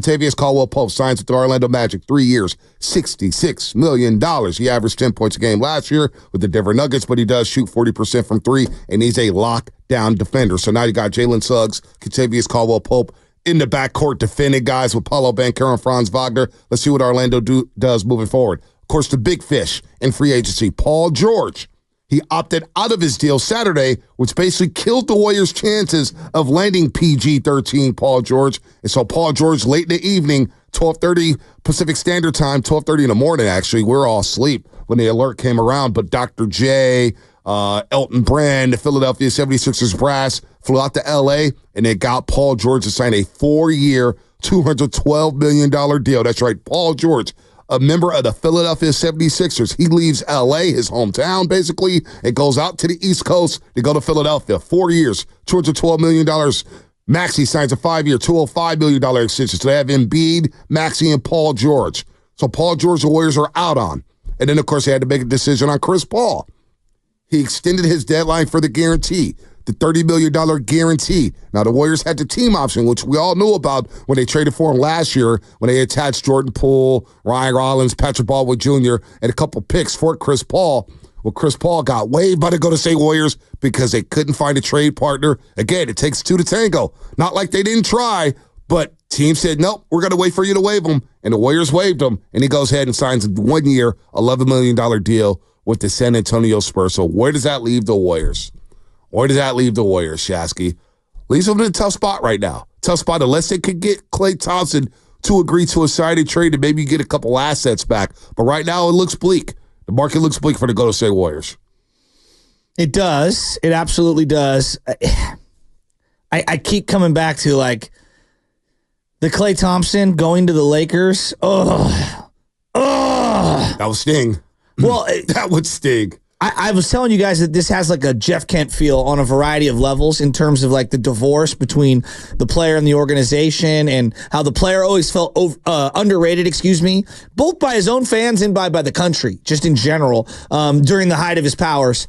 Kentavious Caldwell-Pope signs with the Orlando Magic, 3 years, $66 million. He averaged 10 points a game last year with the Denver Nuggets, but he does shoot 40% from three, and he's a lockdown defender. So now you got Jalen Suggs, Kentavious Caldwell-Pope in the backcourt defending guys with Paulo Banchero and Franz Wagner. Let's see what Orlando does moving forward. Of course, the big fish in free agency, Paul George. He opted out of his deal Saturday, which basically killed the Warriors' chances of landing PG-13 Paul George. And so Paul George, late in the evening, 12:30 Pacific Standard Time, 12:30 in the morning, actually. We're all asleep when the alert came around. But Dr. J, Elton Brand, the Philadelphia 76ers brass flew out to L.A., and they got Paul George to sign a 4-year, $212 million deal. That's right, Paul George, a member of the Philadelphia 76ers. He leaves L.A., his hometown, basically, and goes out to the East Coast to go to Philadelphia. 4 years, $212 million. Maxey signs a 5-year, $205 million extension. So they have Embiid, Maxey, and Paul George. So Paul George, the Warriors are out on. And then, of course, they had to make a decision on Chris Paul. He extended his deadline for the guarantee, the $30 million guarantee. Now, the Warriors had the team option, which we all knew about when they traded for him last year, when they attached Jordan Poole, Ryan Rollins, Patrick Baldwin Jr., and a couple picks for Chris Paul. Well, Chris Paul got waived by the Golden State Warriors because they couldn't find a trade partner. Again, it takes two to tango. Not like they didn't try, but team said, nope, we're going to wait for you to waive him. And the Warriors waived him, and he goes ahead and signs a 1-year, $11 million deal with the San Antonio Spurs. So where does that leave the Warriors? Where does that leave the Warriors, Shasky? Leaves them in a tough spot right now. Tough spot unless they could get Klay Thompson to agree to a signing trade and maybe get a couple assets back. But right now it looks bleak. The market looks bleak for the Golden State Warriors. It does. It absolutely does. I keep coming back to, like, the Klay Thompson going to the Lakers. That would sting. Well, that would sting. I was telling you guys that this has like a Jeff Kent feel on a variety of levels in terms of like the divorce between the player and the organization, and how the player always felt underrated, both by his own fans and by the country, just in general, during the height of his powers.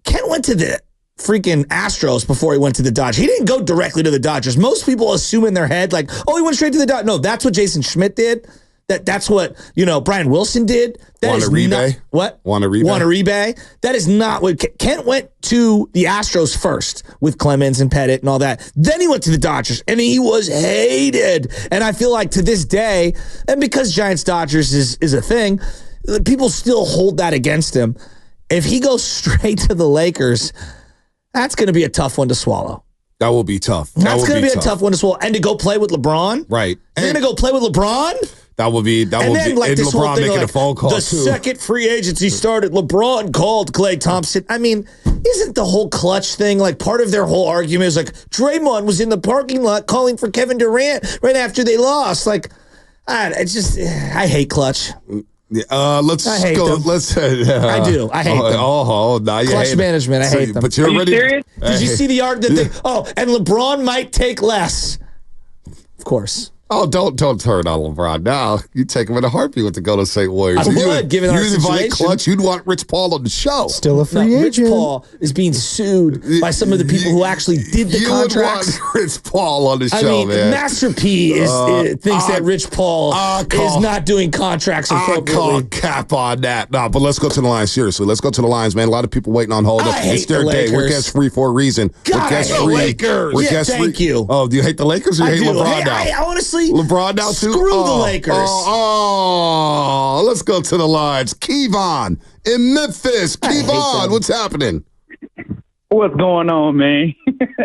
Kent went to the freaking Astros before he went to the Dodgers. He didn't go directly to the Dodgers. Most people assume in their head, like, oh, he went straight to the Dodgers. No, that's what Jason Schmidt did. That's what, Brian Wilson did. That is not what? Wanaribe. That is not what Kent went to the Astros first with Clemens and Pettit and all that. Then he went to the Dodgers, and he was hated. And I feel like to this day, and because Giants Dodgers is a thing, people still hold that against him. If he goes straight to the Lakers, that's going to be a tough one to swallow. That will be tough. That's going to be a tough one to swallow. And to go play with LeBron? Right. You're going to go play with LeBron? That would be, and this whole LeBron thing, making like, a phone call, the second free agency started, LeBron called Klay Thompson. I mean, isn't the whole clutch thing, like, part of their whole argument is, like, Draymond was in the parking lot calling for Kevin Durant right after they lost. Like, I hate clutch. Let's go. Them. I do. I hate them. Now you clutch hate management. I hate them. But you're ready. Serious? Did you see the argument? And LeBron might take less. Of course. Oh, don't turn on LeBron now. You take him in a heartbeat with the Golden State Warriors. I would, given our situation. You'd invite Clutch. You'd want Rich Paul on the show. Still a free agent. Rich Paul is being sued by some of the people who actually did the contracts. You would want Rich Paul on the show, man. Master P thinks that Rich Paul is not doing contracts appropriately. I'll call cap on that. No, but let's go to the Lions. Seriously, let's go to the Lions, man. A lot of people waiting on hold. It's their day. We're guest free for a reason. God, we're guest I hate free. Lakers. Thank you. Oh, do you hate the Lakers or you hate LeBron now? I honestly, LeBron now too. Screw the Lakers. Let's go to the lines. Kevon in Memphis. Kevon, what's happening? What's going on, man?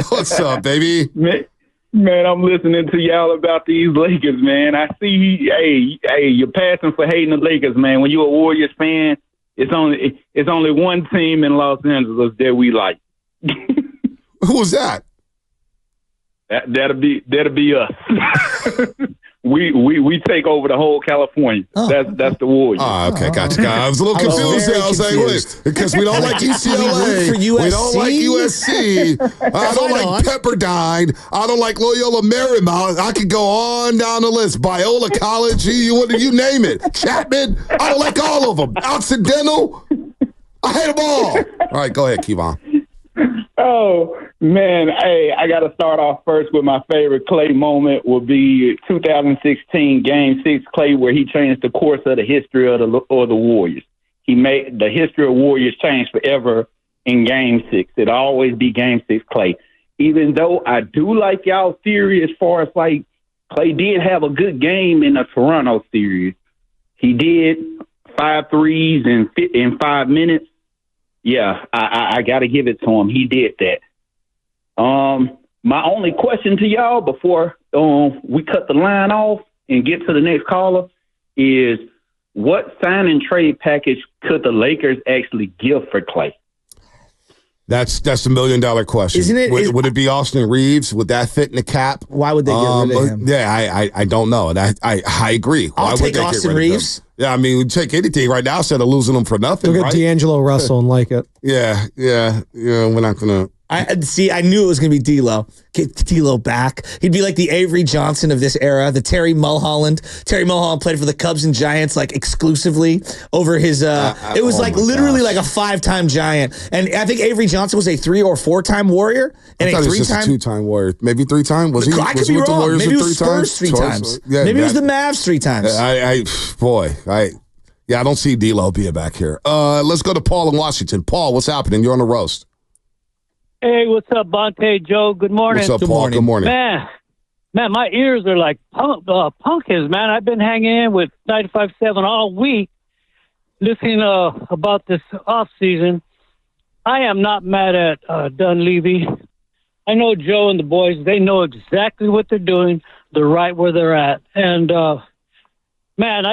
What's up, baby? Man, I'm listening to y'all about these Lakers, man. I see, hey, you're passing for hating the Lakers, man. When you're a Warriors fan, it's only one team in Los Angeles that we like. Who was that? That'll be us. We take over the whole California. That's the Warriors. Oh, okay, gotcha. I was a little confused there. I was like, wait, because we don't like UCLA. We don't like USC. I don't like Pepperdine. I don't like Loyola Marymount. I could go on down the list. Biola College, you name it. Chapman. I don't like all of them. Occidental. I hate them all. All right, go ahead, Kevon. Oh, Man, hey, I got to start off first with my favorite Klay moment will be 2016 Game 6 Klay, where he changed the course of the history of the Warriors. He made the history of Warriors change forever in Game 6. It'll always be Game 6 Klay. Even though I do like y'all's theory as far as like Klay did have a good game in the Toronto series. He did 5 threes in 5 minutes. Yeah, I got to give it to him. He did that. My only question to y'all before we cut the line off and get to the next caller is, what sign and trade package could the Lakers actually give for Klay? That's $1 million question. Isn't it? Would it be Austin Reeves? Would that fit in the cap? Why would they get rid of him? Yeah, I don't know. I agree. Why I'll would take they Austin get rid Reeves. Of him? Yeah, I mean, we take anything right now instead of losing them for nothing. Look at right? D'Angelo Russell and like it. Yeah. We're not gonna. I knew it was going to be D'Lo. Get D'Lo back. He'd be like the Avery Johnson of this era, the Terry Mulholland. Terry Mulholland played for the Cubs and Giants like exclusively over his. It was like literally like a 5-time Giant, and I think Avery Johnson was a 3 or 4-time Warrior and I thought a he was just a 2-time Warrior, maybe 3-time. Was he? I could was be he with wrong. the Warriors Maybe it was 3 times? Spurs 3 times. Yeah, maybe it was the Mavs 3 times. I don't see D'Lo being back here. Let's go to Paul in Washington. Paul, what's happening? You're on the roast. Hey, what's up, Bonte, Joe? Good morning. What's up, Paul? Good morning. Man, my ears are like pumpkins, man. I've been hanging in with 95.7 all week, listening about this off season. I am not mad at Dunleavy. I know Joe and the boys. They know exactly what they're doing. They're right where they're at. And, man,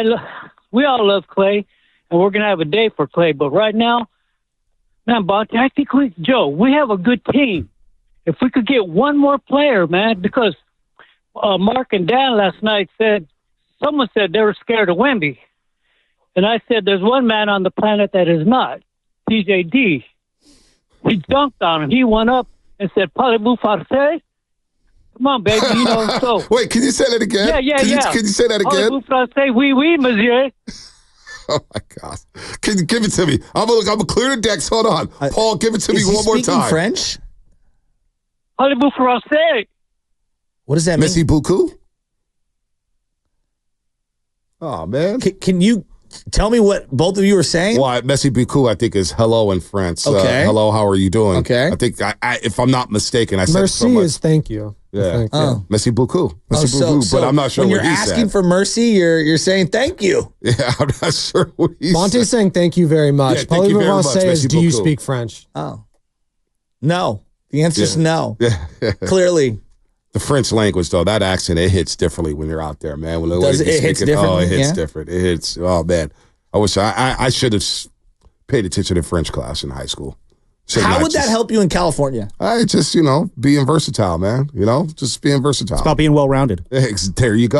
we all love Klay, and we're going to have a day for Klay. But right now, man, Bonte, I think we have a good team. If we could get one more player, man, because Mark and Dan last night someone said they were scared of Wemby. And I said, there's one man on the planet that is not, TJD. He dunked on him. He went up and said, Parlez-vous français? Come on, baby. So. Wait, can you say that again? Yeah. Can you say that again? Parlez-vous français? Oui, monsieur. Oh, my gosh. Can you give it to me? I'm gonna clear the decks. Hold on. Paul, give it to me one more time. Is he speaking French? Parlez-vous français? What does that mean? Merci beaucoup? Oh, man. Can you tell me what both of you are saying? Well, merci beaucoup, I think, is hello in French. Okay. Hello, how are you doing? Okay. I think, if I'm not mistaken, I said Merci so much. is thank you. Yeah. Oh. Merci beaucoup. Merci beaucoup. But I'm not sure when what you're he said. asking for mercy, you're saying thank you. Yeah, I'm not sure what he Monte's said. saying thank you very much. Yeah, thank you very much. Says, Merci do you beaucoup. speak French? Oh. No. The answer is no. Yeah. Clearly. The French language, though, that accent, it hits differently when you're out there, man. When Does it hits differently? Oh, it hits Yeah? different. It hits, oh, man. I wish I should have paid attention to French class in high school. How would that help you in California? I just, being versatile, man. Just being versatile. It's about being well-rounded. There you go.